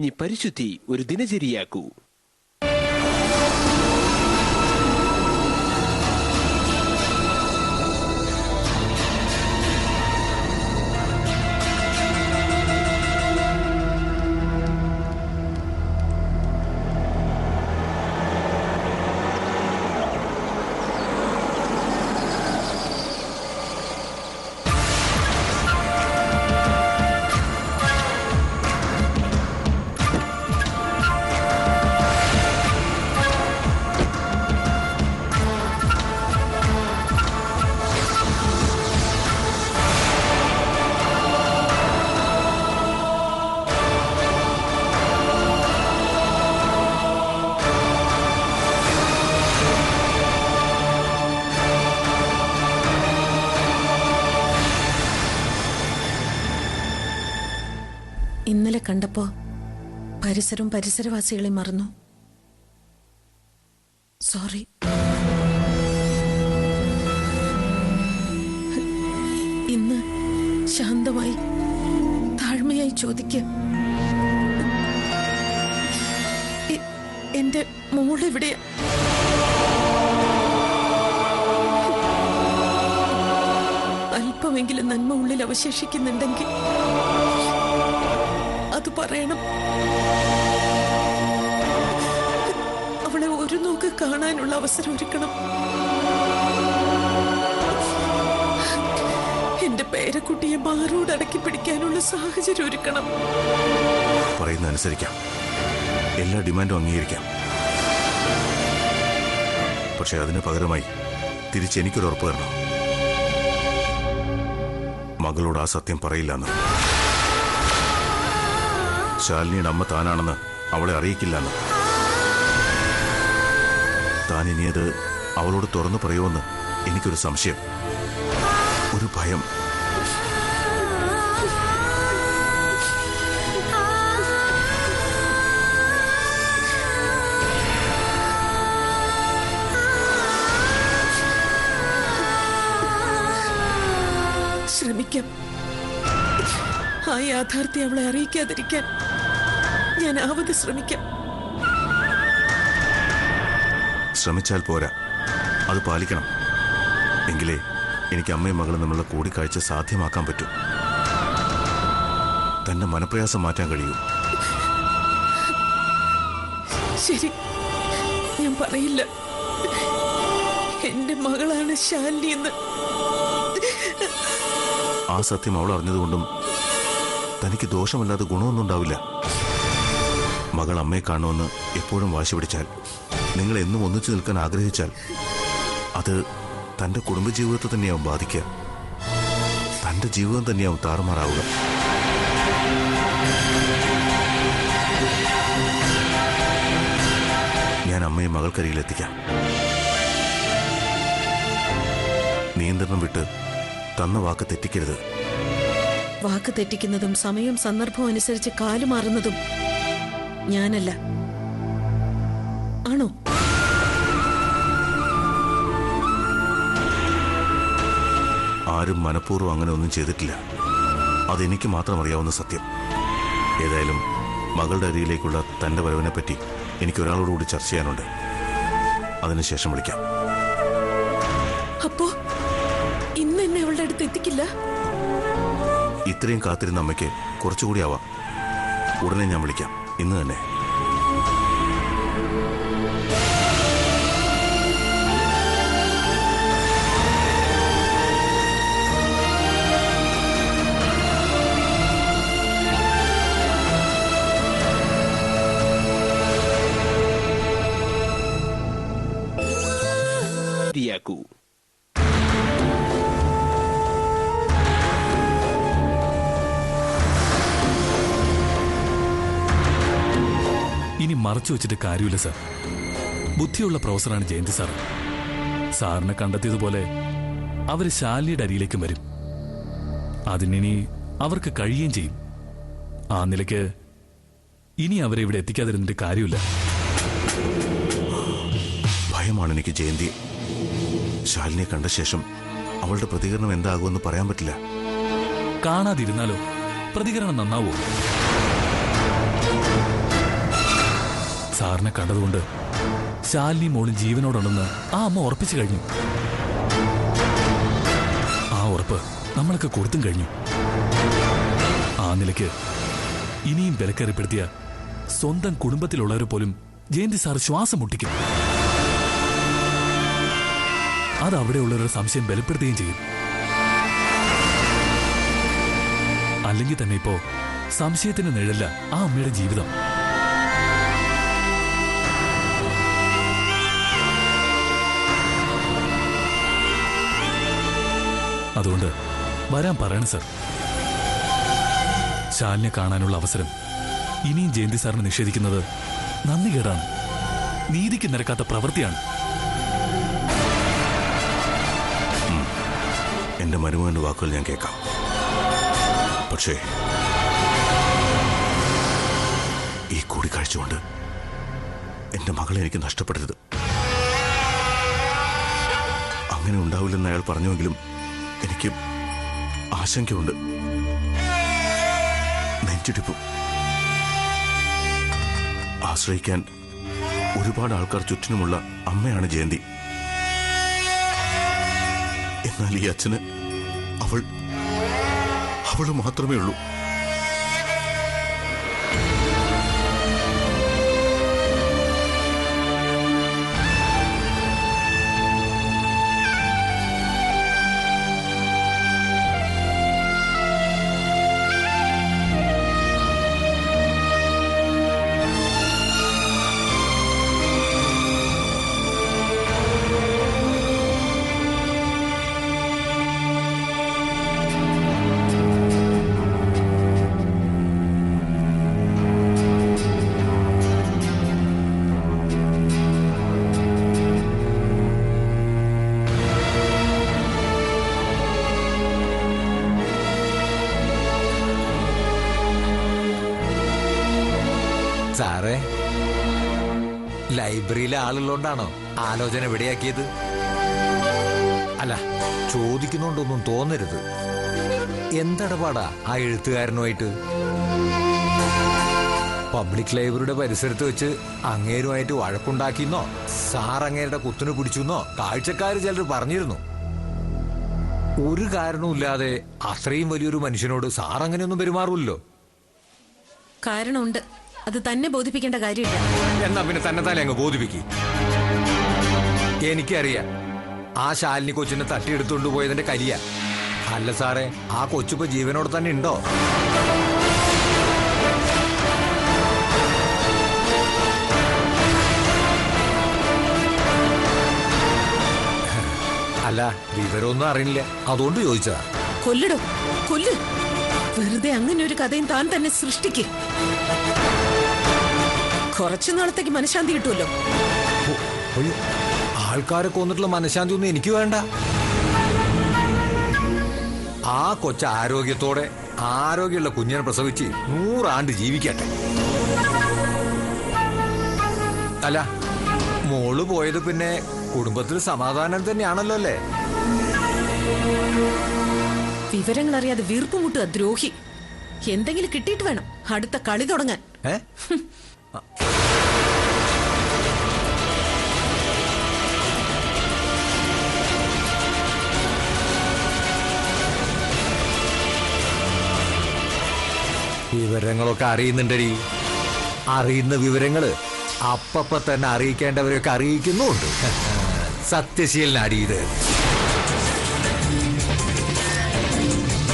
ഇനി പരിശുദ്ധി ഒരു ദിനചര്യയാക്കൂ. ഇന്നലെ കണ്ടപ്പോ പരിസരവും പരിസരവാസികളെ മറന്നു. സോറി. ഇന്ന് ശാന്തമായി താഴ്മയായി ചോദിക്ക, എന്റെ മോളെവിടെയാ? അല്പമെങ്കിലും നന്മ ഉള്ളിൽ അവശേഷിക്കുന്നുണ്ടെങ്കിൽ അത് പറയണം. അവളെ ഒരു നോക്ക് കാണാനുള്ള അവസരം ഒരുക്കണം. എന്റെ പേരക്കുട്ടിയെ മാറോട് അടക്കി പിടിക്കാനുള്ള സാഹചര്യം ഒരുക്കണം. പറയുന്ന അനുസരിക്കാം, എല്ലാ ഡിമാൻഡും അംഗീകരിക്കാം. പക്ഷെ അതിന് പകരമായി തിരിച്ചെനിക്കൊരു ഉറപ്പ് തരണം. മകളോട് ആ സത്യം പറയില്ലെന്ന്. ശാലിനിയുടെ അമ്മ താനാണെന്ന് അവളെ അറിയിക്കില്ലെന്ന്. താൻ ഇനിയത് അവളോട് തുറന്നു പറയുമെന്ന് എനിക്കൊരു സംശയം, ഒരു ഭയം. ശ്രമിക്കാം. ആ യാഥാർത്ഥ്യം അവളെ അറിയിക്കാതിരിക്കാൻ ഞാൻ ആവത് ശ്രമിക്കാം. ശ്രമിച്ചാൽ പോരാ, അത് പാലിക്കണം. എങ്കിലേ എനിക്ക് അമ്മയും മകളും തമ്മിലുള്ള കൂടിക്കാഴ്ച സാധ്യമാക്കാൻ പറ്റൂ. തന്റെ മനപ്രയാസം മാറ്റാൻ കഴിയൂ. ശരി, ഞാൻ പറയില്ല. എന്റെ മകളാണ് ശാലിനി എന്ന്. ആ സത്യം അവൾ അറിഞ്ഞതുകൊണ്ടും തനിക്ക് ദോഷമല്ലാതെ ഗുണമൊന്നും ഉണ്ടാവില്ല. മകൾ അമ്മയെ കാണുമെന്ന് എപ്പോഴും വാശി പിടിച്ചാൽ, നിങ്ങൾ എന്നും ഒന്നിച്ചു നിൽക്കാൻ ആഗ്രഹിച്ചാൽ, അത് തന്റെ കുടുംബജീവിതത്തെ തന്നെയാവും ബാധിക്കുക. തന്റെ ജീവിതം തന്നെയാവും താറുമാറാവുക. ഞാൻ അമ്മയെ മകൾക്കരികിലെത്തിക്കാം. നിയന്ത്രണം വിട്ട് തന്ന വാക്ക് തെറ്റിക്കരുത്. വാക്ക് തെറ്റിക്കുന്നതും സമയം സന്ദർഭവും അനുസരിച്ച് കാലുമാറുന്നതും ഞാനല്ല. ആണോ? ആരും മനഃപൂർവ്വം അങ്ങനെ ഒന്നും ചെയ്തിട്ടില്ല. അതെനിക്ക് മാത്രം അറിയാവുന്ന സത്യം. ഏതായാലും മകളുടെ അരിയിലേക്കുള്ള തന്റെ വരവിനെപ്പറ്റി എനിക്ക് ഒരാളോടുകൂടി ചർച്ച ചെയ്യാനുണ്ട്. അതിനുശേഷം വിളിക്കാം. അപ്പോ ഇന്ന് എന്നെ അവളുടെ അടുത്ത് എത്തിക്കില്ല? ഇത്രയും കാത്തിരുന്ന അമ്മയ്ക്ക് കുറച്ചുകൂടി ആവാം. ഉടനെ ഞാൻ വിളിക്കാം, ഇന്ന് തന്നെ. ഇനി മറച്ചു വെച്ചിട്ട് കാര്യമില്ല സാർ. ബുദ്ധിയുള്ള പ്രൊഫസറാണ് ജയന്തി സാർ. സാറിനെ കണ്ടെത്തിയതുപോലെ അവര് ശാലിനിയുടെ അരിയിലേക്കും വരും. അതിനി അവർക്ക് കഴിയുകയും ചെയ്യും. ആ നിലയ്ക്ക് ഇനി അവരെ ഇവിടെ എത്തിക്കാതിരുന്നിട്ട് കാര്യമില്ല. ഭയമാണ് എനിക്ക് ജയന്തി. ശാലിനിയെ കണ്ട ശേഷം അവളുടെ പ്രതികരണം എന്താകുമെന്ന് പറയാൻ പറ്റില്ല. കാണാതിരുന്നാലോ പ്രതികരണം നന്നാവോ? സാറിനെ കണ്ടതുകൊണ്ട് ശാലിനി മോളും ജീവനോടുണ്ടെന്ന് ആ അമ്മ ഉറപ്പിച്ചു കഴിഞ്ഞു. ആ ഉറപ്പ് നമ്മളൊക്കെ കൊടുത്തും കഴിഞ്ഞു. ആ നിലയ്ക്ക് ഇനിയും വിലക്കേറിപ്പെടുത്തിയ സ്വന്തം കുടുംബത്തിലുള്ളവരെ പോലും ജയന്തി സാർ ശ്വാസം മുട്ടിക്കും. അത് അവിടെയുള്ളവരുടെ സംശയം ബലപ്പെടുത്തുകയും ചെയ്യും. അല്ലെങ്കിൽ തന്നെ ഇപ്പോ സംശയത്തിന് നിഴല്ല ആ അമ്മയുടെ ജീവിതം. അതുകൊണ്ട് വരാൻ പറയണം സർ. ശാലിനെ കാണാനുള്ള അവസരം ഇനിയും ജയന്തി സാറിന് നിഷേധിക്കുന്നത് നന്ദികേടാണ്, നീതിക്ക് നിരക്കാത്ത പ്രവൃത്തിയാണ്. എന്റെ മരുമകന്റെ വാക്കുകൾ ഞാൻ കേൾക്കാം. പക്ഷേ ഈ കൂടിക്കാഴ്ച കൊണ്ട് എന്റെ മകളെ എനിക്ക് നഷ്ടപ്പെടരുത്. അങ്ങനെ ഉണ്ടാവില്ലെന്ന് അയാൾ പറഞ്ഞുവെങ്കിലും എനിക്ക് ആശങ്കയുണ്ട്, നെഞ്ചിടിപ്പും. ആശ്രയിക്കാൻ ഒരുപാട് ആൾക്കാർ ചുറ്റിനുമുള്ള അമ്മയാണ് ജയന്തി. എന്നാൽ ഈ അച്ഛന് അവള് മാത്രമേ ഉള്ളൂ. സാറേ, ലൈബ്രറിയിലെ ആളുള്ളോണ്ടാണോ ആലോചന എവിടെയാക്കിയത്? അല്ല, ചോദിക്കുന്നോണ്ടൊന്നും തോന്നരുത്. എന്തടപാടാ ആ എഴുത്തുകാരനുമായിട്ട്? പബ്ലിക് ലൈബ്രറിയുടെ പരിസരത്ത് വെച്ച് അങ്ങേരുമായിട്ട് വഴക്കുണ്ടാക്കിന്നോ സാർ അങ്ങേരുടെ കുത്തിനു പിടിച്ചെന്നോ കാഴ്ചക്കാര് ചിലർ പറഞ്ഞിരുന്നു. ഒരു കാരണവുമില്ലാതെ അത്രയും വലിയൊരു മനുഷ്യനോട് സാർ അങ്ങനെയൊന്നും പെരുമാറില്ലല്ലോ. കാരണമുണ്ട്, അത് തന്നെ ബോധിപ്പിക്കേണ്ട കാര്യമില്ല. എന്നാ പിന്നെ തന്നെ അങ്ങ് ബോധിപ്പിക്കും. എനിക്കറിയാം ആ ശാലിനി കൊച്ചിനെ തട്ടിയെടുത്തുകൊണ്ട് പോയതിന്റെ കരിയ. അല്ല സാറേ, ആ കൊച്ചിപ്പോ ജീവനോട് തന്നെ ഉണ്ടോ? അല്ല, വിവരമൊന്നും അറിയില്ല, അതുകൊണ്ട് ചോദിച്ചതാ. കൊല്ലടോ, കൊല്ല്. വെറുതെ അങ്ങനെ ഒരു കഥയും താൻ തന്നെ സൃഷ്ടിക്ക്. കുറച്ചു നാളത്തേക്ക് മനഃശാന്തി കിട്ടുമല്ലോ. ആൾക്കാരെ കൊന്നിട്ടുള്ള മനഃശാന്തി ഒന്നും എനിക്ക് വേണ്ട. ആ കൊച്ച ആരോഗ്യത്തോടെ ആരോഗ്യമുള്ള കുഞ്ഞിനെ പ്രസവിച്ച് 100 ആണ്ട് ജീവിക്കട്ടെ. അല്ല, മോള് പോയത് പിന്നെ കുടുംബത്തിൽ സമാധാനം തന്നെയാണല്ലോ അല്ലേ? വിവരങ്ങൾ അറിയാതെ വീർപ്പുമുട്ടുക ദ്രോഹി. എന്തെങ്കിലും കിട്ടിയിട്ട് വേണം അടുത്ത കളി തുടങ്ങാൻ. വിവരങ്ങളൊക്കെ അറിയുന്നുണ്ടടി. അറിയുന്ന വിവരങ്ങള് അപ്പപ്പ തന്നെ അറിയിക്കേണ്ടവരെയൊക്കെ അറിയിക്കുന്നുണ്ട്. സത്യശീലനാടി ഇത്.